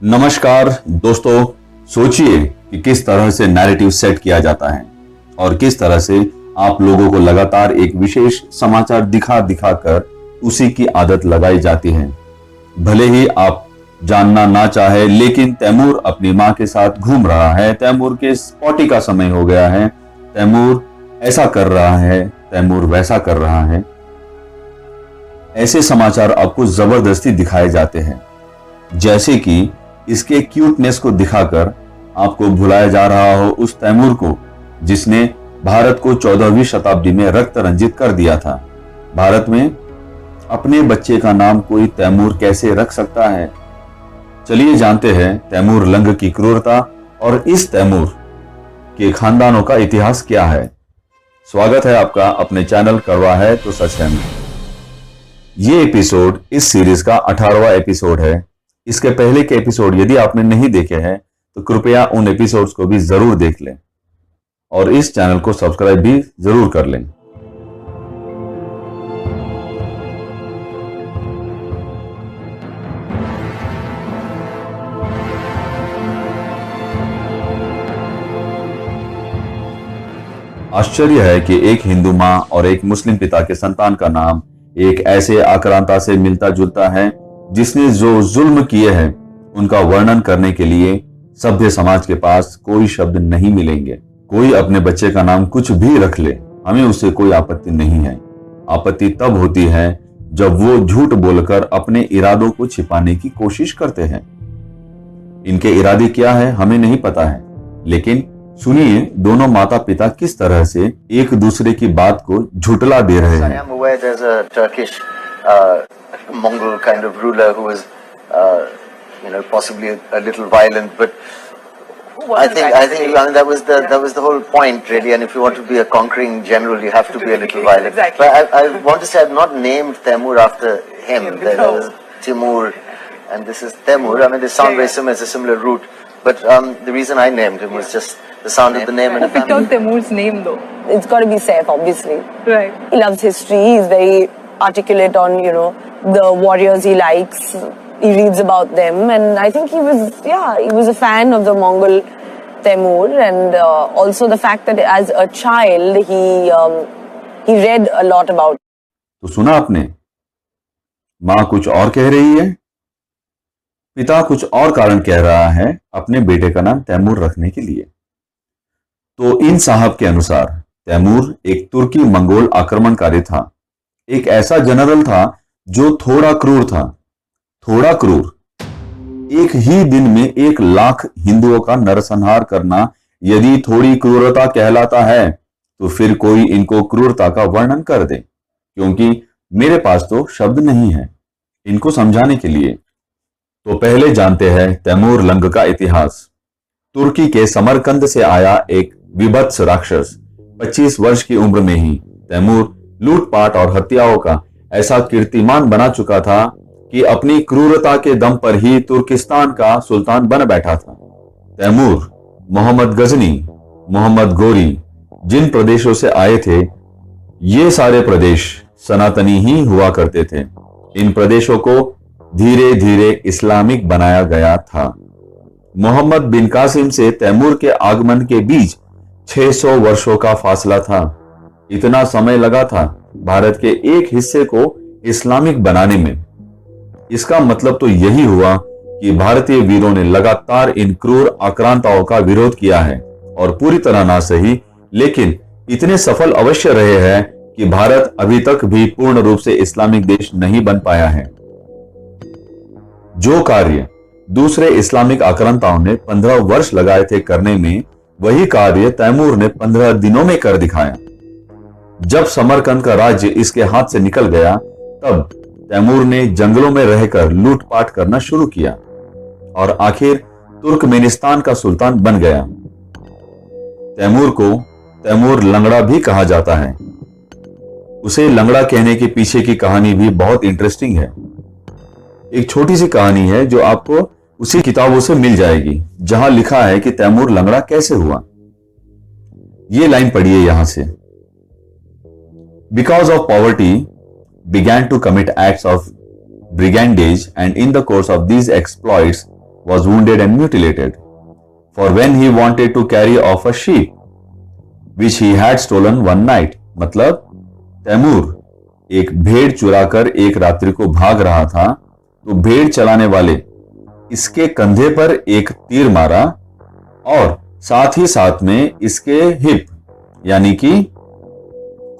नमस्कार दोस्तों, सोचिए कि किस तरह से नैरेटिव सेट किया जाता है और किस तरह से आप लोगों को लगातार एक विशेष समाचार दिखा दिखा कर उसी की आदत लगाई जाती है। भले ही आप जानना ना चाहे, लेकिन तैमूर अपनी मां के साथ घूम रहा है, तैमूर के पॉटी का समय हो गया है, तैमूर ऐसा कर रहा है, तैमूर वैसा कर रहा है। ऐसे समाचार आपको जबरदस्ती दिखाए जाते हैं, जैसे कि इसके क्यूटनेस को दिखाकर आपको भुलाया जा रहा हो उस तैमूर को जिसने भारत को 14वीं शताब्दी में रक्त रंजित कर दिया था। भारत में अपने बच्चे का नाम कोई तैमूर कैसे रख सकता है? चलिए जानते हैं तैमूर लंग की क्रूरता और इस तैमूर के खानदानों का इतिहास क्या है। स्वागत है आपका अपने चैनल कड़वा है तो सच है में। ये एपिसोड इस सीरीज का 18वां एपिसोड है। इसके पहले के एपिसोड यदि आपने नहीं देखे हैं तो कृपया उन एपिसोड्स को भी जरूर देख लें और इस चैनल को सब्सक्राइब भी जरूर कर लें। आश्चर्य है कि एक हिंदू मां और एक मुस्लिम पिता के संतान का नाम एक ऐसे आक्रांता से मिलता जुलता है जिसने जो जुल्म किए हैं उनका वर्णन करने के लिए सभ्य समाज के पास कोई शब्द नहीं मिलेंगे। कोई अपने बच्चे का नाम कुछ भी रख ले, हमें उससे कोई आपत्ति नहीं है। आपत्ति तब होती है जब वो झूठ बोलकर अपने इरादों को छिपाने की कोशिश करते हैं। इनके इरादे क्या है हमें नहीं पता है, लेकिन सुनिए दोनों माता पिता किस तरह से एक दूसरे की बात को झुटला दे रहे हैं। Mongol kind of ruler who was, possibly a little violent, but I think that was the whole point, really. And if you want to be a conquering general, you have to be a little violent. Exactly. But I want to say I've not named Temur after him. There was Timur, and this is Temur. I mean, they sound very similar. It's a similar root. But the reason I named him was just the sound of the name in the Who picked family. out Temur's name though? It's got to be Saif, obviously. Right. He loves history. He's very articulate on, the warriors he likes. He reads about them, and I think he was a fan of the Mongol Temur, and also the fact that as a child he read a lot about. तो सुना आपने, मां कुछ और कह रही है, पिता कुछ और कारण कह रहा है अपने बेटे का नाम तैमूर रखने के लिए। तो इन साहब के अनुसार तैमूर एक तुर्की मंगोल आक्रमणकारी था, एक ऐसा जनरल था जो थोड़ा क्रूर था। थोड़ा क्रूर। एक ही दिन में 1 लाख हिंदुओं का नरसंहार करना यदि थोड़ी क्रूरता कहलाता है तो फिर कोई इनको क्रूरता का वर्णन कर दे, क्योंकि मेरे पास तो शब्द नहीं है इनको समझाने के लिए। तो पहले जानते हैं तैमूर लंग का इतिहास। तुर्की के समरकंद से आया एक विभत्स राक्षस। 25 वर्ष की उम्र में ही तैमूर लूटपाट और हत्याओं का ऐसा कीर्तिमान बना चुका था कि अपनी क्रूरता के दम पर ही तुर्किस्तान का सुल्तान बन बैठा था। तैमूर, मोहम्मद गजनी, मोहम्मद गोरी जिन प्रदेशों से आए थे, ये सारे प्रदेश सनातनी ही हुआ करते थे। इन प्रदेशों को धीरे धीरे इस्लामिक बनाया गया था। मोहम्मद बिन कासिम से तैमूर के आगमन के बीच 600 वर्षों का फासला था। इतना समय लगा था भारत के एक हिस्से को इस्लामिक बनाने में। इसका मतलब तो यही हुआ कि भारतीय वीरों ने लगातार इन क्रूर आक्रांताओं का विरोध किया है, और पूरी तरह ना सही लेकिन इतने सफल अवश्य रहे हैं कि भारत अभी तक भी पूर्ण रूप से इस्लामिक देश नहीं बन पाया है। जो कार्य दूसरे इस्लामिक आक्रांताओं ने 15 वर्ष लगाए थे करने में, वही कार्य तैमूर ने 15 दिनों में कर दिखाया। जब समरकंद का राज्य इसके हाथ से निकल गया, तब तैमूर ने जंगलों में रहकर लूटपाट करना शुरू किया और आखिर तुर्कमेनिस्तान का सुल्तान बन गया। तैमूर को तैमूर लंगड़ा भी कहा जाता है। उसे लंगड़ा कहने के पीछे की कहानी भी बहुत इंटरेस्टिंग है। एक छोटी सी कहानी है जो आपको उसी किताबों से मिल जाएगी, जहां लिखा है कि तैमूर लंगड़ा कैसे हुआ। ये लाइन पढ़िए यहां से। Because of poverty, began to commit acts of brigandage, and in the course of these exploits was wounded and mutilated. For when he wanted to carry off a sheep, which he had stolen one night. मतलब तैमूर एक भेड़ चुराकर एक रात्रि को भाग रहा था, तो भेड़ चलाने वाले इसके कंधे पर एक तीर मारा और साथ ही साथ में इसके हिप यानी कि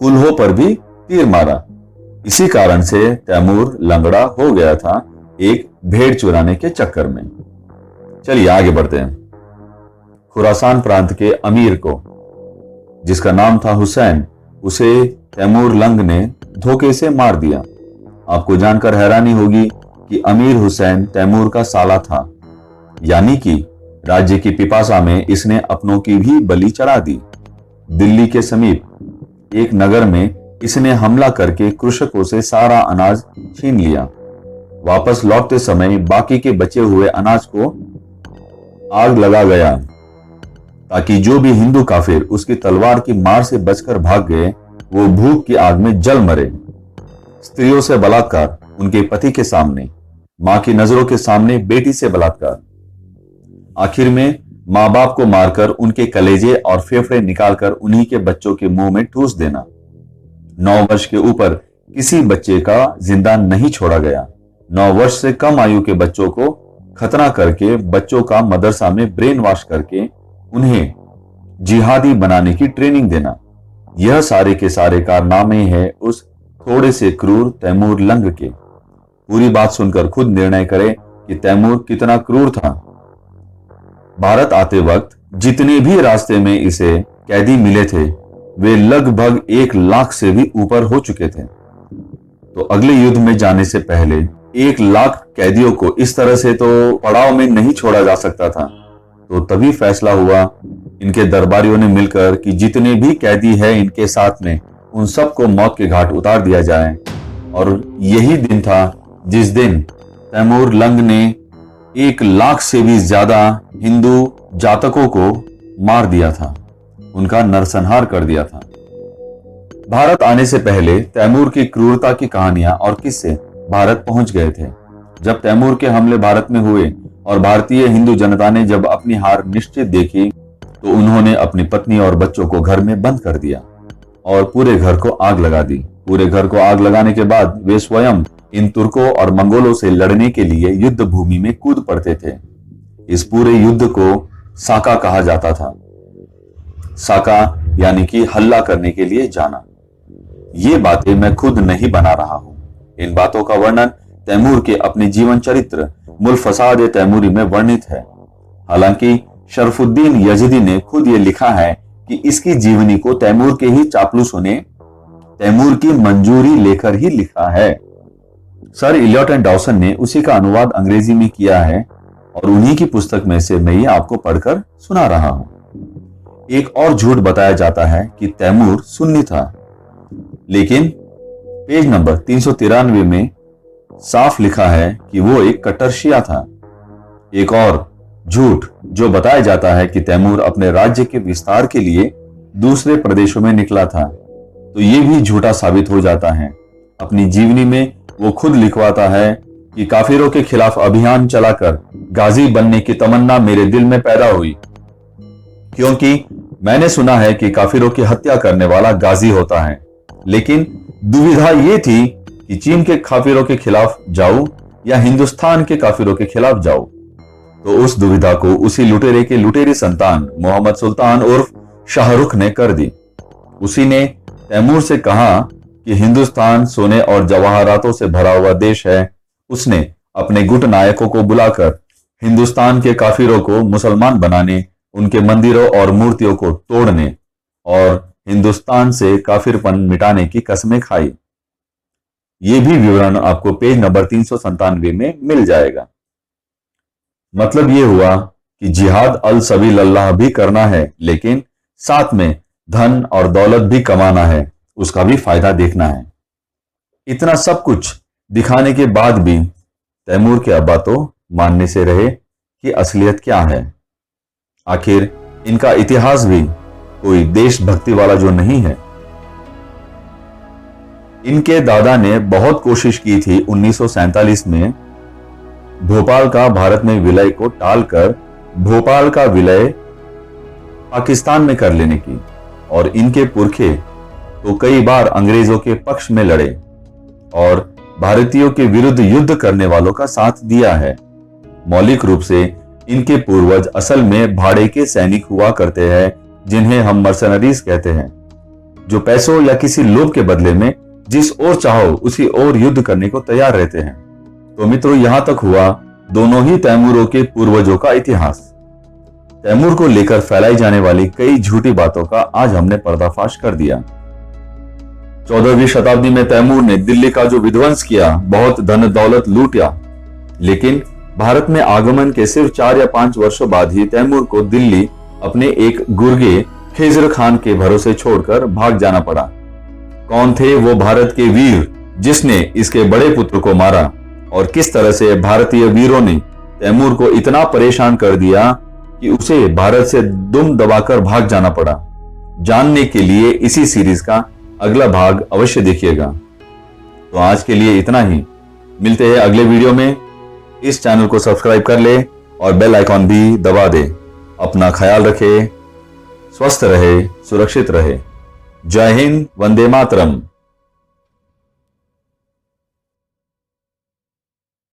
कुल्हों पर भी तीर मारा। इसी कारण से तैमूर लंगड़ा हो गया था एक भेड़ चुराने के चक्कर में। चलिए आगे बढ़ते हैं। खुरासान प्रांत के अमीर को, जिसका नाम था हुसैन, उसे तैमूर लंग ने धोखे से मार दिया। आपको जानकर हैरानी होगी कि अमीर हुसैन तैमूर का साला था, यानी कि राज्य की पिपासा में इसने अपनों की भी बलि चढ़ा दी। दिल्ली के समीप एक नगर में इसने हमला करके कृषकों से सारा अनाज छीन लिया। वापस लौटते समय बाकी के बचे हुए अनाज को आग लगा गया, ताकि जो भी हिंदू काफिर उसकी तलवार की मार से बचकर भाग गए वो भूख की आग में जल मरे। स्त्रियों से बलात्कार, उनके पति के सामने, मां की नजरों के सामने बेटी से बलात्कार, आखिर में मां बाप को मारकर उनके कलेजे और फेफड़े निकालकर उन्हीं के बच्चों के मुंह में ठूस देना। 9 वर्ष के ऊपर किसी बच्चे का जिंदा नहीं छोड़ा गया। 9 वर्ष से कम आयु के बच्चों को खतना करके बच्चों का मदरसा में ब्रेन वॉश करके उन्हें जिहादी बनाने की ट्रेनिंग देना, यह सारे के सारे कारनामे हैं उस थोड़े से क्रूर तैमूर लंग के। पूरी बात सुनकर खुद निर्णय करें कि तैमूर कितना क्रूर था। भारत आते वक्त जितने भी रास्ते में इसे कैदी मिले थे वे लगभग 1 लाख से भी ऊपर हो चुके थे। तो अगले युद्ध में जाने से पहले 1 लाख कैदियों को इस तरह से तो पड़ाव में नहीं छोड़ा जा सकता था। तो तभी फैसला हुआ इनके दरबारियों ने मिलकर कि जितने भी कैदी हैं इनके साथ में उन सबको मौत के घाट उतार दिया जाए। और यही दिन था जिस दिन तैमूर लंग ने 1 लाख से भी ज्यादा हिंदू जातकों को मार दिया था, उनका नरसंहार कर दिया था। भारत आने से पहले तैमूर की क्रूरता की कहानियां और किस्से भारत पहुंच गए थे। जब तैमूर के हमले भारत में हुए और भारतीय हिंदू जनता ने जब अपनी हार निश्चित देखी तो उन्होंने अपनी पत्नी और बच्चों को घर में बंद कर दिया और पूरे घर को आग लगा दी। पूरे घर को आग लगाने के बाद वे स्वयं इन तुर्कों और मंगोलों से लड़ने के लिए युद्ध भूमि में कूद पड़ते थे। इस पूरे युद्ध को साका कहा जाता था। साका यानी कि हल्ला करने के लिए जाना। ये बातें मैं खुद नहीं बना रहा हूं। इन बातों का वर्णन तैमूर के अपने जीवन चरित्र मुल्फसाद तैमूरी में वर्णित है। हालांकि शरफुद्दीन यजीदी ने खुद ये लिखा है कि इसकी जीवनी को तैमूर के ही चापलूसों ने तैमूर की मंजूरी लेकर ही लिखा है। सर इलियट एंड डॉसन ने उसी का अनुवाद अंग्रेजी में किया है और उन्हीं की पुस्तक में से मैं ये आपको पढ़कर सुना रहा हूं। एक और झूठ बताया जाता है कि तैमूर सुन्नी था, लेकिन पेज नंबर 393 में साफ लिखा है कि वो एक कट्टर शिया था। एक और झूठ जो बताया जाता है कि तैमूर अपने राज्य के विस्तार के लिए दूसरे प्रदेशों में निकला था, तो ये भी झूठा साबित हो जाता है। अपनी जीवनी में वो खुद लिखवाता है कि काफिरों के खिलाफ अभियान चलाकर गाजी बनने की तमन्ना मेरे दिल में पैदा हुई, क्योंकि मैंने सुना है कि काफिरों की हत्या करने वाला गाजी होता है। लेकिन दुविधा ये थी कि चीन के काफिरों के खिलाफ जाऊं या हिंदुस्तान के काफिरों के खिलाफ जाऊं। तो उस दुविधा को उसी लुटेरे के लुटेरी संतान मोहम्मद सुल्तान उर्फ शाहरुख ने कर दी। उसी ने तैमूर से कहा कि हिंदुस्तान सोने और जवाहरातों से भरा हुआ देश है। उसने अपने गुट नायकों को बुलाकर हिंदुस्तान के काफिरों को मुसलमान बनाने, उनके मंदिरों और मूर्तियों को तोड़ने और हिंदुस्तान से काफिरपन मिटाने की कस्में खाई। ये भी विवरण आपको पेज नंबर 397 में मिल जाएगा। मतलब ये हुआ कि जिहाद अल सबील अल्लाह भी करना है, लेकिन साथ में धन और दौलत भी कमाना है, उसका भी फायदा देखना है। इतना सब कुछ दिखाने के बाद भी तैमूर के अब्बा तो मानने से रहे कि असलियत क्या है। आखिर इनका इतिहास भी कोई देशभक्ति वाला जो नहीं है। इनके दादा ने बहुत कोशिश की थी 1947 में भोपाल का भारत में विलय को टालकर भोपाल का विलय पाकिस्तान में कर लेने की, और इनके पुरखे तो कई बार अंग्रेजों के पक्ष में लड़े और भारतीयों के विरुद्ध युद्ध करने वालों का साथ दिया है। मौलिक रूप से इनके पूर्वज असल में भाड़े के सैनिक हुआ करते हैं, जिन्हें हम मर्सनरीज कहते हैं, जो पैसों या किसी लोभ के बदले में जिस ओर चाहो उसी ओर युद्ध करने को तैयार रहते हैं। तो मित्रों, यहां तक हुआ दोनों ही तैमूरों के पूर्वजों का इतिहास। तैमूर को लेकर फैलाई जाने वाली कई झूठी बातों का आज हमने पर्दाफाश कर दिया। 14वीं शताब्दी में तैमूर ने दिल्ली का जो विध्वंस किया, बहुत धन दौलत लूटा, लेकिन भारत में आगमन के सिर्फ 4 या 5 वर्षों बाद ही तैमूर को दिल्ली अपने एक गुर्गे खिजर खान के भरोसे छोड़कर भाग जाना पड़ा। कौन थे वो भारत के वीर जिसने इसके बड़े पुत्र को मारा, और किस तरह से भारतीय वीरों ने तैमूर को इतना परेशान कर दिया कि उसे भारत से दुम दबाकर भाग जाना पड़ा। जानने के लिए इसी सीरीज का अगला भाग अवश्य देखिएगा। तो आज के लिए इतना ही, मिलते हैं अगले वीडियो में। इस चैनल को सब्सक्राइब कर ले और बेल आइकॉन भी दबा दे। अपना ख्याल रखे, स्वस्थ रहे, सुरक्षित रहे। जय हिंद, वंदे मातरम।